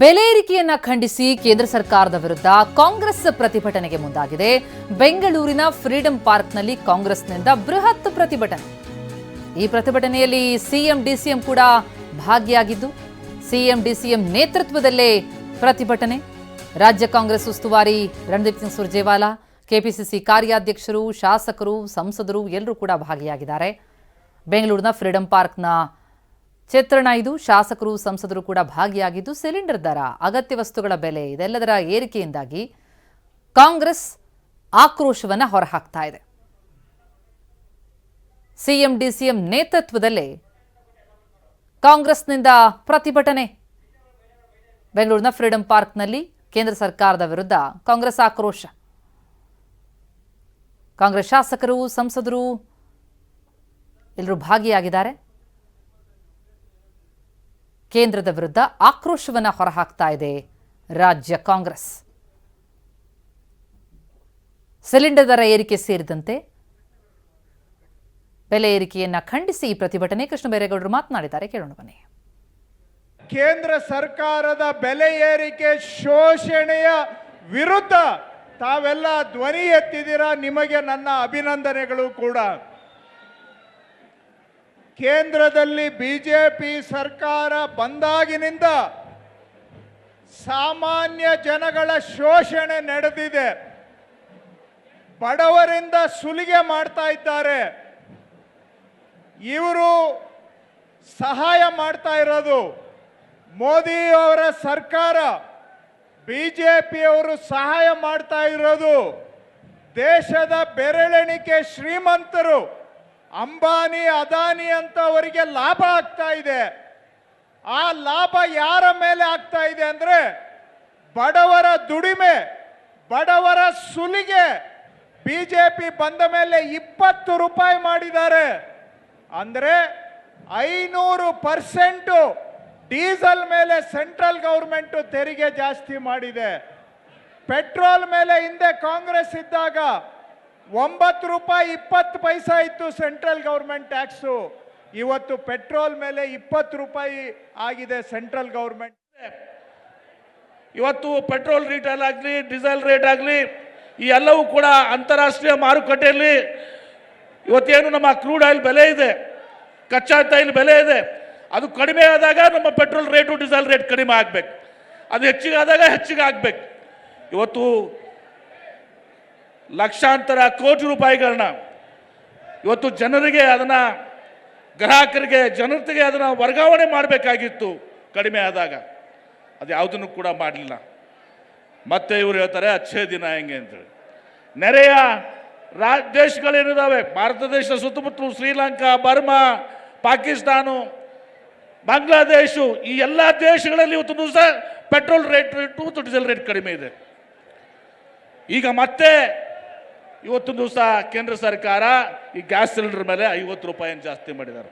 ಬೆಲೆ ಏರಿಕೆಯನ್ನ ಖಂಡಿಸಿ ಕೇಂದ್ರ ಸರ್ಕಾರದ ವಿರುದ್ಧ ಕಾಂಗ್ರೆಸ್ ಪ್ರತಿಭಟನೆಗೆ ಮುಂದಾಗಿದೆ. ಬೆಂಗಳೂರಿನ ಫ್ರೀಡಂ ಪಾರ್ಕ್ನಲ್ಲಿ ಕಾಂಗ್ರೆಸ್ನಿಂದ ಬೃಹತ್ ಪ್ರತಿಭಟನೆ. ಈ ಪ್ರತಿಭಟನೆಯಲ್ಲಿ ಸಿಎಂ ಡಿಸಿಎಂ ಕೂಡ ಭಾಗಿಯಾಗಿದ್ದು, ಸಿಎಂ ಡಿಸಿಎಂ ನೇತೃತ್ವದಲ್ಲೇ ಪ್ರತಿಭಟನೆ. ರಾಜ್ಯ ಕಾಂಗ್ರೆಸ್ ಉಸ್ತುವಾರಿ ರಣದೀಪ್ ಸಿಂಗ್ ಸುರ್ಜೇವಾಲಾ, ಕೆಪಿಸಿಸಿ ಕಾರ್ಯಾಧ್ಯಕ್ಷರು, ಶಾಸಕರು, ಸಂಸದರು ಎಲ್ಲರೂ ಕೂಡ ಭಾಗಿಯಾಗಿದ್ದಾರೆ. ಬೆಂಗಳೂರಿನ ಫ್ರೀಡಂ ಪಾರ್ಕ್ನ ಚಿತ್ರಣ ಇದು. ಶಾಸಕರು, ಸಂಸದರು ಕೂಡ ಭಾಗಿಯಾಗಿದ್ದು, ಸಿಲಿಂಡರ್ ದರ, ಅಗತ್ಯ ವಸ್ತುಗಳ ಬೆಲೆ ಇದೆಲ್ಲದರ ಏರಿಕೆಯಿಂದಾಗಿ ಕಾಂಗ್ರೆಸ್ ಆಕ್ರೋಶವನ್ನು ಹೊರಹಾಕ್ತಾ ಇದೆ. ಸಿಎಂ ಡಿಸಿಎಂ ನೇತೃತ್ವದಲ್ಲೇ ಕಾಂಗ್ರೆಸ್ನಿಂದ ಪ್ರತಿಭಟನೆ. ಬೆಂಗಳೂರಿನ ಫ್ರೀಡಂ ಪಾರ್ಕ್ನಲ್ಲಿ ಕೇಂದ್ರ ಸರ್ಕಾರದ ವಿರುದ್ಧ ಕಾಂಗ್ರೆಸ್ ಆಕ್ರೋಶ. ಕಾಂಗ್ರೆಸ್ ಶಾಸಕರು, ಸಂಸದರು ಎಲ್ಲರೂ ಭಾಗಿಯಾಗಿದ್ದಾರೆ. ಕೇಂದ್ರದ ವಿರುದ್ಧ ಆಕ್ರೋಶವನ್ನು ಹೊರಹಾಕ್ತಾ ಇದೆ ರಾಜ್ಯ ಕಾಂಗ್ರೆಸ್. ಸಿಲಿಂಡರ್ ದರ ಏರಿಕೆ ಸೇರಿದಂತೆ ಬೆಲೆ ಏರಿಕೆಯನ್ನ ಖಂಡಿಸಿ ಈ ಪ್ರತಿಭಟನೆ. ಕೃಷ್ಣ ಬೈರೇಗೌಡರು ಮಾತನಾಡಿದ್ದಾರೆ, ಕೇಳೋಣ ಬನ್ನಿ. ಕೇಂದ್ರ ಸರ್ಕಾರದ ಬೆಲೆ ಏರಿಕೆ ಶೋಷಣೆಯ ವಿರುದ್ಧ ತಾವೆಲ್ಲ ಧ್ವನಿ ಎತ್ತಿದ್ದೀರಾ, ನಿಮಗೆ ನನ್ನ ಅಭಿನಂದನೆಗಳು ಕೂಡ. ಕೇಂದ್ರದಲ್ಲಿ ಬಿಜೆಪಿ ಸರ್ಕಾರ ಬಂದಾಗಿನಿಂದ ಸಾಮಾನ್ಯ ಜನಗಳ ಶೋಷಣೆ ನಡೆದಿದೆ. ಬಡವರಿಂದ ಸುಲಿಗೆ ಮಾಡ್ತಾ ಇದ್ದಾರೆ. ಇವರು ಸಹಾಯ ಮಾಡ್ತಾ ಇರೋದು ಮೋದಿ ಅವರ ಸರ್ಕಾರ, ಬಿಜೆಪಿಯವರು ಸಹಾಯ ಮಾಡ್ತಾ ಇರೋದು ದೇಶದ ಬೆರಳೆಣಿಕೆ ಶ್ರೀಮಂತರು, ಅಂಬಾನಿ, ಅದಾನಿ ಅಂತ ಅವರಿಗೆ ಲಾಭ ಆಗ್ತಾ ಇದೆ. ಆ ಲಾಭ ಯಾರ ಮೇಲೆ ಆಗ್ತಾ ಇದೆ ಅಂದ್ರೆ ಬಡವರ ದುಡಿಮೆ, ಬಡವರ ಸುಲಿಗೆ. ಬಿಜೆಪಿ ಬಂದ ಮೇಲೆ 20 ರೂಪಾಯಿ ಮಾಡಿದ್ದಾರೆ. ಅಂದ್ರೆ 500% ಡೀಸೆಲ್ ಮೇಲೆ ಸೆಂಟ್ರಲ್ ಗೌರ್ಮೆಂಟ್ ತೆರಿಗೆ ಜಾಸ್ತಿ ಮಾಡಿದೆ. ಪೆಟ್ರೋಲ್ ಮೇಲೆ ಹಿಂದೆ ಕಾಂಗ್ರೆಸ್ ಇದ್ದಾಗ 9 ರೂಪಾಯಿ 20 ಪೈಸಾ ಇತ್ತು ಸೆಂಟ್ರಲ್ ಗೌರ್ಮೆಂಟ್ ಟ್ಯಾಕ್ಸು. ಇವತ್ತು ಪೆಟ್ರೋಲ್ ಮೇಲೆ 20 ರೂಪಾಯಿ ಆಗಿದೆ ಸೆಂಟ್ರಲ್ ಗೌರ್ಮೆಂಟ್. ಇವತ್ತು ಪೆಟ್ರೋಲ್ ರೇಟ್ ಆಗಲಿ, ಡೀಸೆಲ್ ರೇಟ್ ಆಗಲಿ, ಈ ಎಲ್ಲವೂ ಕೂಡ ಅಂತಾರಾಷ್ಟ್ರೀಯ ಮಾರುಕಟ್ಟೆಯಲ್ಲಿ ಇವತ್ತೇನು ನಮ್ಮ ಕ್ರೂಡ್ ಆಯಿಲ್ ಬೆಲೆ ಇದೆ, ಕಚ್ಚಾ ತೈಲ ಬೆಲೆ ಇದೆ, ಅದು ಕಡಿಮೆ ಆದಾಗ ನಮ್ಮ ಪೆಟ್ರೋಲ್ ರೇಟು, ಡೀಸೆಲ್ ರೇಟ್ ಕಡಿಮೆ ಆಗಬೇಕು. ಅದು ಹೆಚ್ಚಿಗೆ ಆದಾಗ ಹೆಚ್ಚಿಗೆ ಆಗಬೇಕು. ಇವತ್ತು ಲಕ್ಷಾಂತರ ಕೋಟಿ ರೂಪಾಯಿಗಳನ್ನ ಇವತ್ತು ಜನರಿಗೆ, ಅದನ್ನು ಗ್ರಾಹಕರಿಗೆ, ಜನತೆಗೆ ಅದನ್ನು ವರ್ಗಾವಣೆ ಮಾಡಬೇಕಾಗಿತ್ತು ಕಡಿಮೆ ಆದಾಗ. ಅದು ಯಾವುದನ್ನು ಕೂಡ ಮಾಡಲಿಲ್ಲ. ಮತ್ತೆ ಇವರು ಹೇಳ್ತಾರೆ ಅಚ್ಚೇ ದಿನ ಹೆಂಗೆ ಅಂತೇಳಿ. ನೆರೆಯ ದೇಶಗಳೇನಿದ್ದಾವೆ, ಭಾರತ ದೇಶದ ಸುತ್ತಮುತ್ತಲು ಶ್ರೀಲಂಕಾ, ಬರ್ಮಾ, ಪಾಕಿಸ್ತಾನ, ಬಾಂಗ್ಲಾದೇಶ, ಈ ಎಲ್ಲ ದೇಶಗಳಲ್ಲಿ ಇವತ್ತು ದಿವಸ ಪೆಟ್ರೋಲ್ ರೇಟ್ ಮತ್ತು ಡೀಸೆಲ್ ರೇಟ್ ಕಡಿಮೆ ಇದೆ. ಈಗ ಮತ್ತೆ ಇವತ್ತು ದಿವಸ ಕೇಂದ್ರ ಸರ್ಕಾರ ಈ ಗ್ಯಾಸ್ ಸಿಲಿಂಡರ್ ಮೇಲೆ 50 ರೂಪಾಯಿಯನ್ನು ಜಾಸ್ತಿ ಮಾಡಿದ್ದಾರೆ.